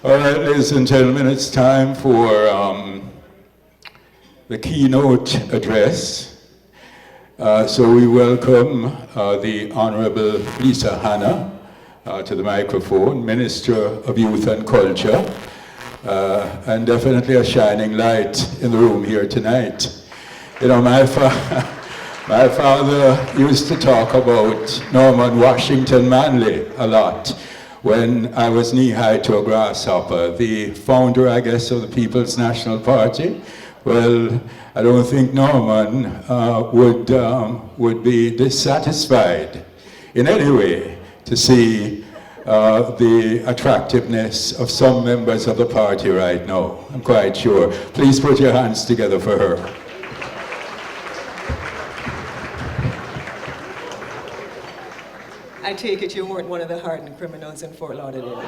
All right, ladies and gentlemen, it's time for the keynote address. So we welcome the Honorable Lisa Hanna to the microphone, Minister of Youth and Culture, and definitely a shining light in the room here tonight. You know, my father used to talk about Norman Washington Manley a lot. When I was knee-high to a grasshopper, the founder, I guess, of the People's National Party. Well, I don't think Norman would be dissatisfied in any way to see the attractiveness of some members of the party right now. I'm quite sure. Please put your hands together for her. I take it you weren't one of the hardened criminals in Fort Lauderdale.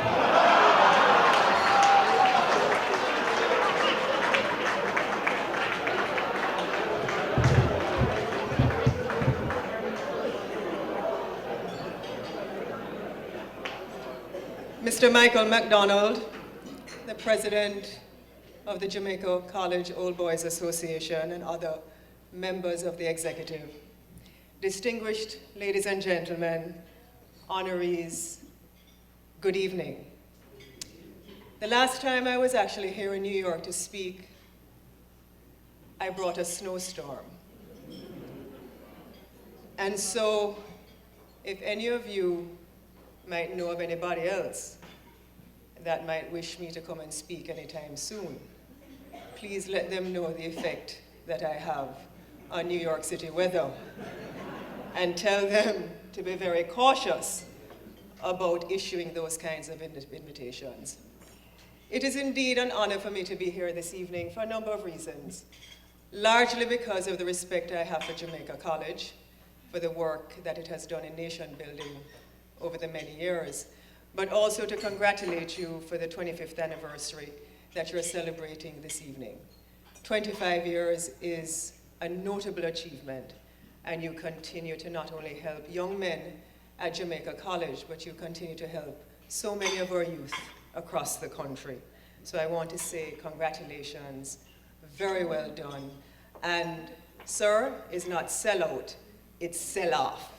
Mr. Michael McDonald, the president of the Jamaica College Old Boys Association and other members of the executive, distinguished ladies and gentlemen, honorees, good evening. The last time I was actually here in New York to speak, I brought a snowstorm. And so, if any of you might know of anybody else that might wish me to come and speak anytime soon, please let them know the effect that I have on New York City weather, and tell them to be very cautious about issuing those kinds of invitations. It is indeed an honor for me to be here this evening for a number of reasons, largely because of the respect I have for Jamaica College, for the work that it has done in nation building over the many years, but also to congratulate you for the 25th anniversary that you're celebrating this evening. 25 years is a notable achievement, and you continue to not only help young men at Jamaica College, but you continue to help so many of our youth across the country. So I want to say congratulations, very well done. And sir, is not sell out, it's sell off.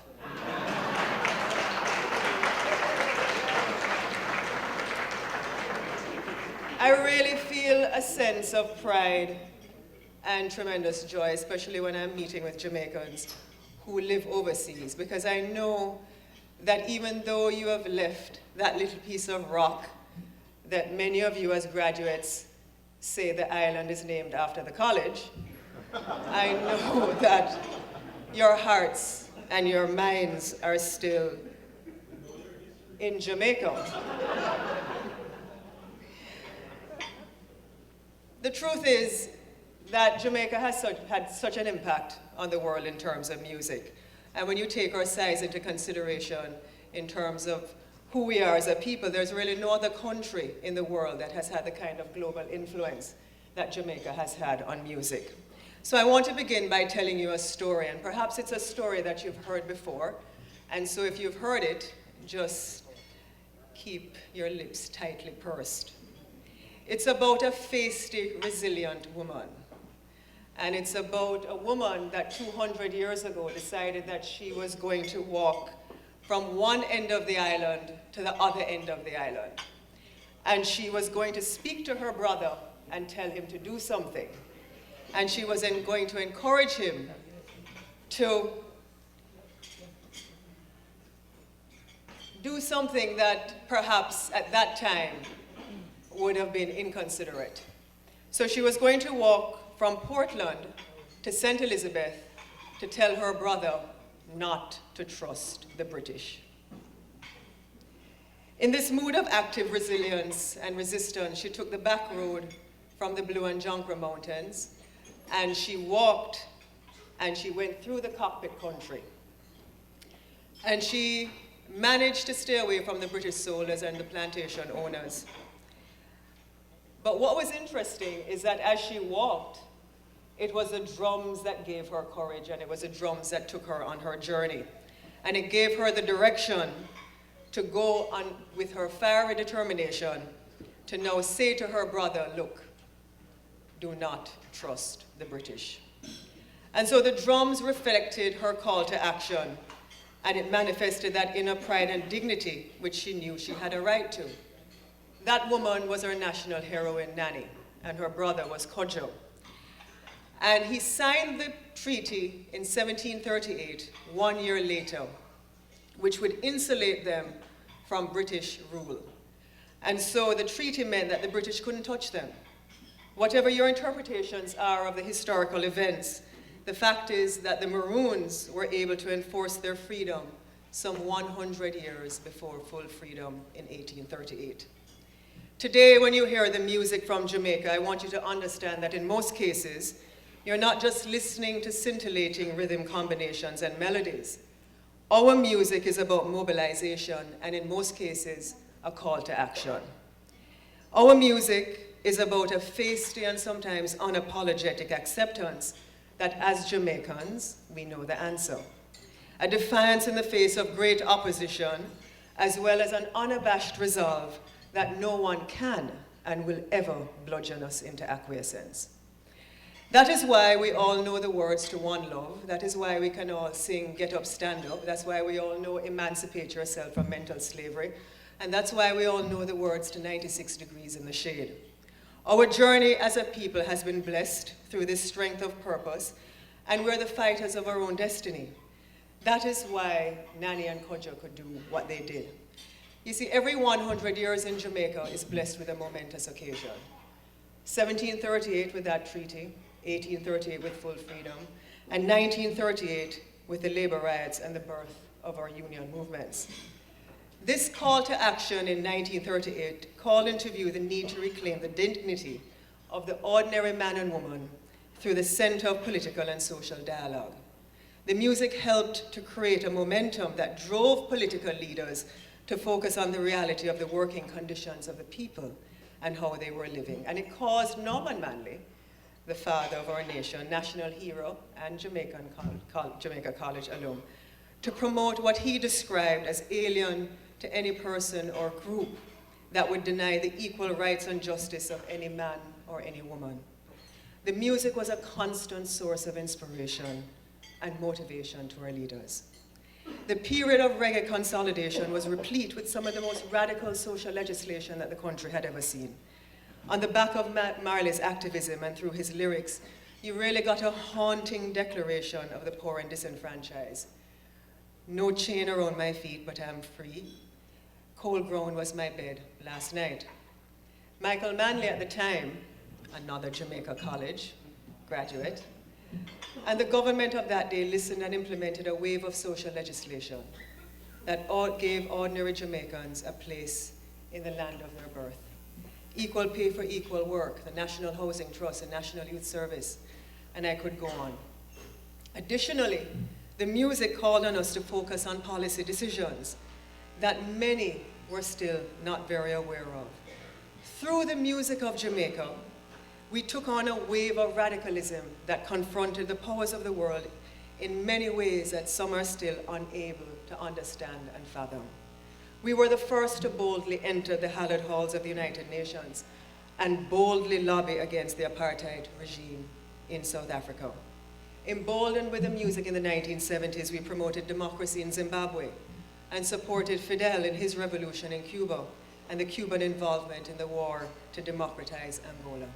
I really feel a sense of pride and tremendous joy, especially when I'm meeting with Jamaicans who live overseas, because I know that even though you have left that little piece of rock that many of you as graduates say the island is named after the college, I know that your hearts and your minds are still in Jamaica. The truth is that Jamaica has had such an impact on the world in terms of music. And when you take our size into consideration in terms of who we are as a people, there's really no other country in the world that has had the kind of global influence that Jamaica has had on music. So I want to begin by telling you a story, and perhaps it's a story that you've heard before. And so if you've heard it, just keep your lips tightly pursed. It's about a feisty, resilient woman. And it's about a woman that 200 years ago decided that she was going to walk from one end of the island to the other end of the island. And she was going to speak to her brother and tell him to do something. And she was then going to encourage him to do something that perhaps at that time would have been inconsiderate. So she was going to walk from Portland to St. Elizabeth to tell her brother not to trust the British. In this mood of active resilience and resistance, she took the back road from the Blue and Jonkra Mountains, and she walked and she went through the cockpit country. And she managed to stay away from the British soldiers and the plantation owners. But what was interesting is that as she walked, it was the drums that gave her courage, and it was the drums that took her on her journey. And it gave her the direction to go on with her fiery determination to now say to her brother, look, do not trust the British. And so the drums reflected her call to action, and it manifested that inner pride and dignity which she knew she had a right to. That woman was our national heroine, Nanny, and her brother was Kojo. And he signed the treaty in 1738, 1 year later, which would insulate them from British rule. And so the treaty meant that the British couldn't touch them. Whatever your interpretations are of the historical events, the fact is that the Maroons were able to enforce their freedom some 100 years before full freedom in 1838. Today, when you hear the music from Jamaica, I want you to understand that in most cases, you're not just listening to scintillating rhythm combinations and melodies. Our music is about mobilization, and in most cases, a call to action. Our music is about a feisty and sometimes unapologetic acceptance that as Jamaicans, we know the answer. A defiance in the face of great opposition, as well as an unabashed resolve that no one can and will ever bludgeon us into acquiescence. That is why we all know the words to One Love. That is why we can all sing Get Up, Stand Up. That's why we all know Emancipate Yourself from Mental Slavery. And that's why we all know the words to 96 Degrees in the Shade. Our journey as a people has been blessed through this strength of purpose, and we're the fighters of our own destiny. That is why Nanny and Kojo could do what they did. You see, every 100 years in Jamaica is blessed with a momentous occasion. 1738 with that treaty, 1838 with full freedom, and 1938 with the labor riots and the birth of our union movements. This call to action in 1938 called into view the need to reclaim the dignity of the ordinary man and woman through the center of political and social dialogue. The music helped to create a momentum that drove political leaders to focus on the reality of the working conditions of the people and how they were living. And it caused Norman Manley, the father of our nation, national hero and Jamaica College alum, to promote what he described as alien to any person or group that would deny the equal rights and justice of any man or any woman. The music was a constant source of inspiration and motivation to our leaders. The period of reggae consolidation was replete with some of the most radical social legislation that the country had ever seen. On the back of Marley's activism and through his lyrics, you really got a haunting declaration of the poor and disenfranchised. No chain around my feet, but I'm free. Cold ground was my bed last night. Michael Manley at the time, another Jamaica College graduate, and the government of that day listened and implemented a wave of social legislation that gave ordinary Jamaicans a place in the land of their birth. Equal pay for equal work, the National Housing Trust, the National Youth Service, and I could go on. Additionally, the music called on us to focus on policy decisions that many were still not very aware of. Through the music of Jamaica, we took on a wave of radicalism that confronted the powers of the world in many ways that some are still unable to understand and fathom. We were the first to boldly enter the hallowed halls of the United Nations and boldly lobby against the apartheid regime in South Africa. Emboldened with the music in the 1970s, we promoted democracy in Zimbabwe and supported Fidel in his revolution in Cuba and the Cuban involvement in the war to democratize Angola.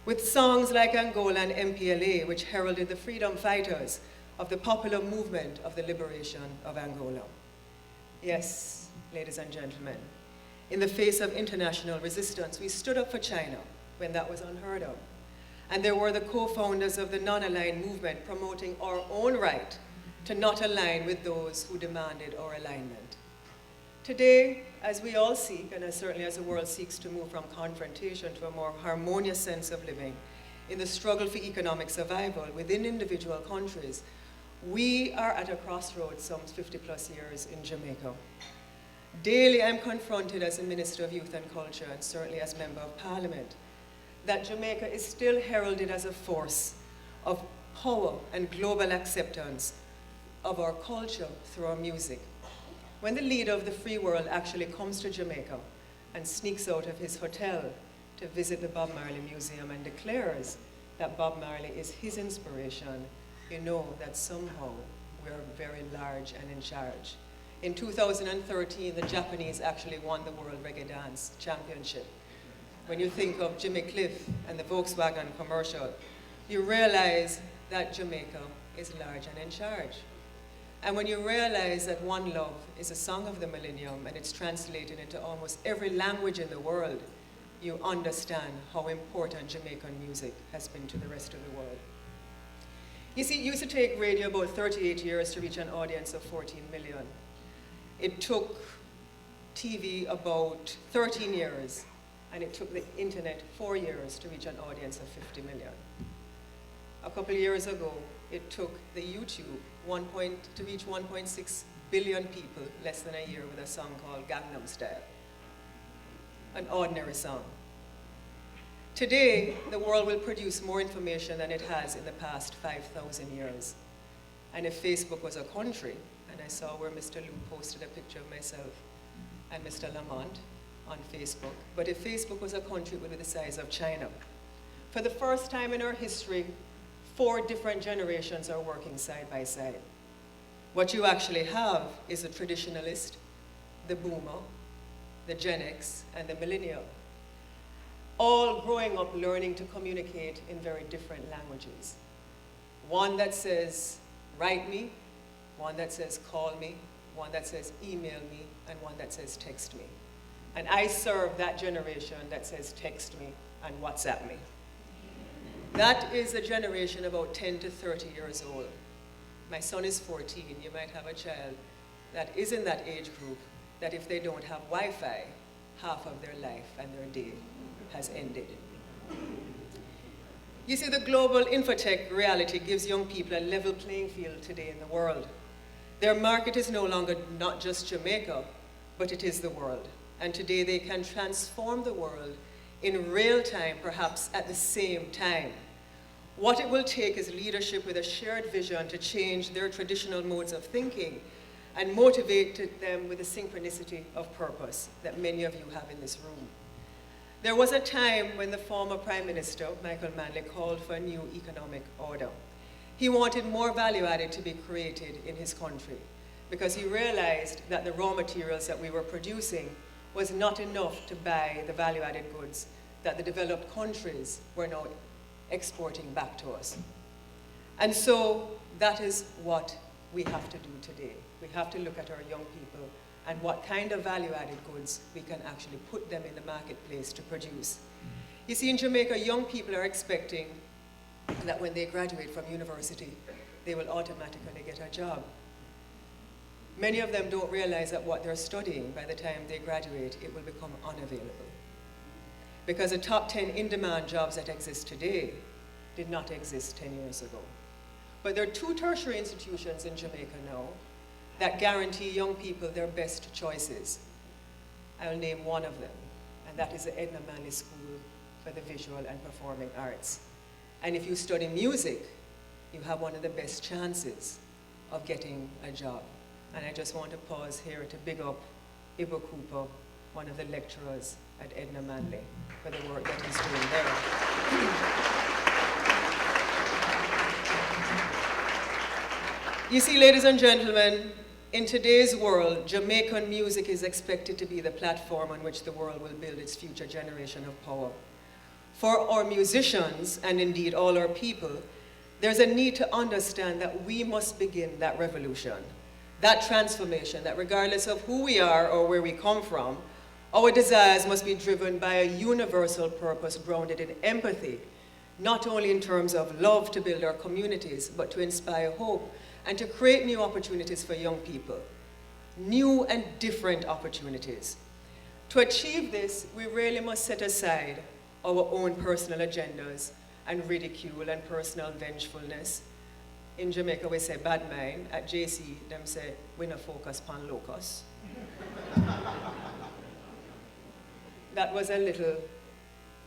With songs like Angola and MPLA, which heralded the freedom fighters of the popular movement of the liberation of Angola. Yes, ladies and gentlemen, in the face of international resistance, we stood up for China when that was unheard of. And there were the co-founders of the non-aligned movement promoting our own right to not align with those who demanded our alignment. Today, as we all seek, and as certainly as the world seeks to move from confrontation to a more harmonious sense of living, in the struggle for economic survival within individual countries, we are at a crossroads some 50 plus years in Jamaica. Daily I'm confronted as a Minister of Youth and Culture, and certainly as Member of Parliament, that Jamaica is still heralded as a force of power and global acceptance of our culture through our music. When the leader of the free world actually comes to Jamaica, and sneaks out of his hotel to visit the Bob Marley Museum and declares that Bob Marley is his inspiration, you know that somehow we're very large and in charge. In 2013, the Japanese actually won the World Reggae Dance Championship. When you think of Jimmy Cliff and the Volkswagen commercial, you realize that Jamaica is large and in charge. And when you realize that One Love is a song of the millennium and it's translated into almost every language in the world, you understand how important Jamaican music has been to the rest of the world. You see, it used to take radio about 38 years to reach an audience of 14 million. It took TV about 13 years, and it took the internet 4 years to reach an audience of 50 million. A couple of years ago, it took the YouTube to reach 1.6 billion people less than a year with a song called Gangnam Style, an ordinary song. Today, the world will produce more information than it has in the past 5,000 years. And if Facebook was a country, and I saw where Mr. Liu posted a picture of myself and Mr. Lamont on Facebook, but if Facebook was a country, it would be the size of China. For the first time in our history, 4 different generations are working side by side. What you actually have is the traditionalist, the boomer, the Gen X, and the millennial, all growing up learning to communicate in very different languages. One that says, write me, one that says, call me, one that says, email me, and one that says, text me. And I serve that generation that says, text me and WhatsApp me. That is a generation about 10 to 30 years old. My son is 14. You might have a child that is in that age group that if they don't have Wi-Fi, half of their life and their day has ended. You see, the global infotech reality gives young people a level playing field today in the world. Their market is no longer not just Jamaica, but it is the world. And today they can transform the world in real time, perhaps at the same time. What it will take is leadership with a shared vision to change their traditional modes of thinking and motivate them with the synchronicity of purpose that many of you have in this room. There was a time when the former Prime Minister, Michael Manley, called for a new economic order. He wanted more value added to be created in his country because he realized that the raw materials that we were producing was not enough to buy the value-added goods that the developed countries were now exporting back to us. And so that is what we have to do today. We have to look at our young people and what kind of value-added goods we can actually put them in the marketplace to produce. You see, in Jamaica, young people are expecting that when they graduate from university, they will automatically get a job. Many of them don't realize that what they're studying, by the time they graduate, it will become unavailable. Because the top 10 in-demand jobs that exist today did not exist 10 years ago. But there are 2 tertiary institutions in Jamaica now that guarantee young people their best choices. I'll name one of them, and that is the Edna Manley School for the Visual and Performing Arts. And if you study music, you have one of the best chances of getting a job. And I just want to pause here to big up Ibo Cooper, one of the lecturers at Edna Manley, for the work that he's doing there. You see, ladies and gentlemen, in today's world, Jamaican music is expected to be the platform on which the world will build its future generation of power. For our musicians, and indeed all our people, there's a need to understand that we must begin that revolution, that transformation, that regardless of who we are or where we come from, our desires must be driven by a universal purpose grounded in empathy, not only in terms of love to build our communities, but to inspire hope and to create new opportunities for young people, new and different opportunities. To achieve this, we really must set aside our own personal agendas and ridicule and personal vengefulness. In Jamaica, we say bad mind. At JC, them say, we no focus pan locus. That was a little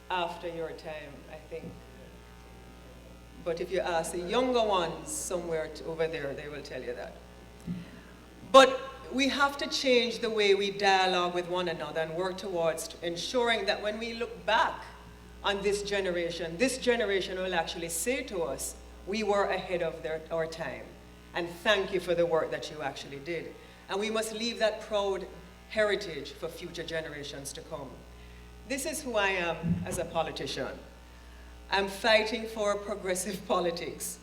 after your time, I think. But if you ask the younger ones somewhere over there, they will tell you that. But we have to change the way we dialogue with one another and work towards ensuring that when we look back on this generation will actually say to us, we were ahead of our time. And thank you for the work that you actually did. And we must leave that proud heritage for future generations to come. This is who I am as a politician. I'm fighting for progressive politics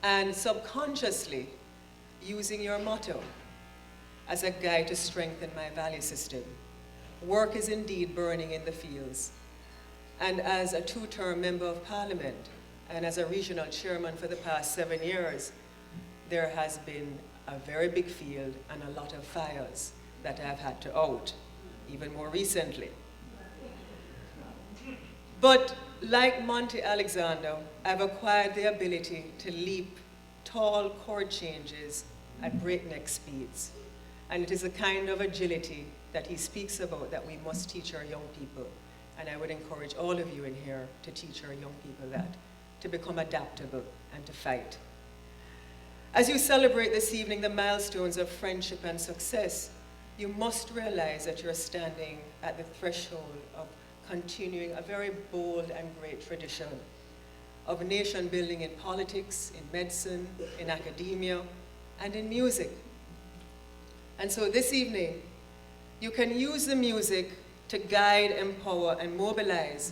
and subconsciously using your motto as a guide to strengthen my value system. Work is indeed burning in the fields. And as a two-term member of parliament and as a regional chairman for the past 7 years, there has been a very big field and a lot of fires that I've had to out, even more recently. But like Monty Alexander, I've acquired the ability to leap tall chord changes at breakneck speeds. And it is a kind of agility that he speaks about that we must teach our young people. And I would encourage all of you in here to teach our young people that, to become adaptable and to fight. As you celebrate this evening the milestones of friendship and success, you must realize that you're standing at the threshold of continuing a very bold and great tradition of nation building in politics, in medicine, in academia, and in music. And so this evening, you can use the music to guide, empower, and mobilize,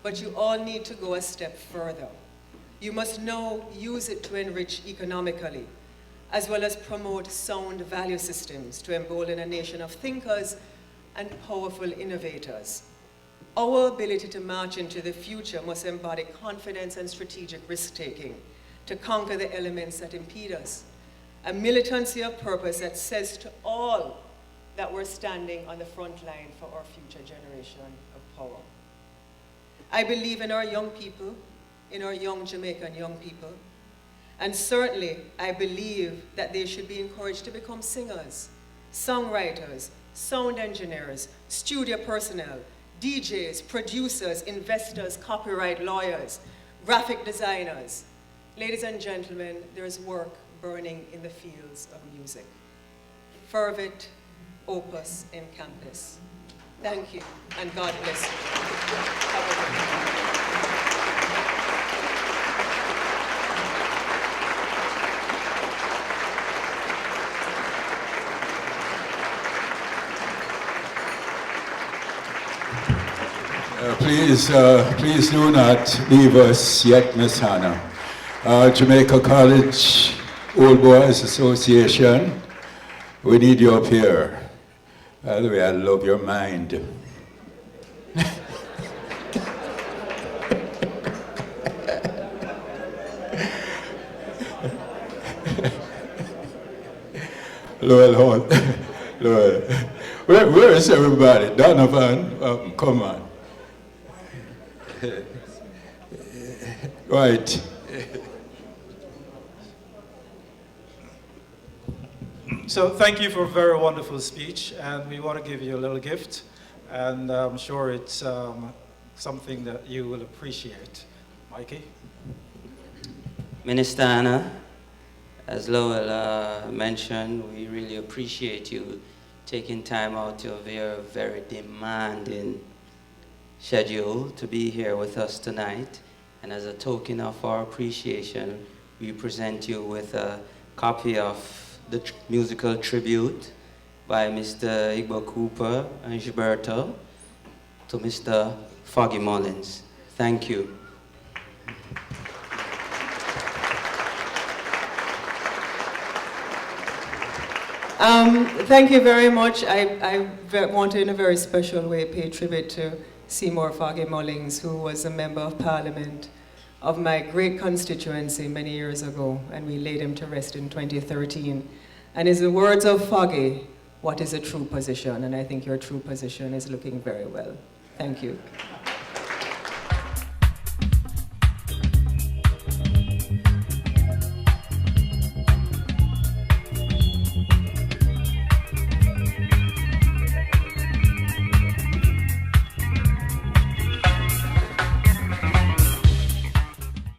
but you all need to go a step further. You must now use it to enrich economically, as well as promote sound value systems to embolden a nation of thinkers and powerful innovators. Our ability to march into the future must embody confidence and strategic risk-taking to conquer the elements that impede us. A militancy of purpose that says to all that we're standing on the front line for our future generation of power. I believe in our young people, in our young Jamaican young people, and certainly I believe that they should be encouraged to become singers, songwriters, sound engineers, studio personnel, DJs, producers, investors, copyright lawyers, graphic designers. Ladies and gentlemen, there's work burning in the fields of music. Fervit, opus in campus. Thank you, and God bless you. Have a good night. Please do not leave us yet, Miss Hanna. Jamaica College Old Boys Association, we need you up here. By the way, I love your mind. Lowell, where is everybody? Donovan, come on. Right. So thank you for a very wonderful speech, and we want to give you a little gift, and I'm sure it's something that you will appreciate. Mikey? Minister Hanna, as Lowell mentioned, we really appreciate you taking time out of your very demanding schedule to be here with us tonight. And as a token of our appreciation, we present you with a copy of the musical tribute by Mr. Igbo Cooper and Gilberto to Mr. Foggy Mullins. Thank you. Thank you very much. I want to, in a very special way, pay tribute to Seymour Foggy Mullins, who was a member of Parliament of my great constituency many years ago, and we laid him to rest in 2013. And in the words of Foggy, what is a true position? And I think your true position is looking very well. Thank you.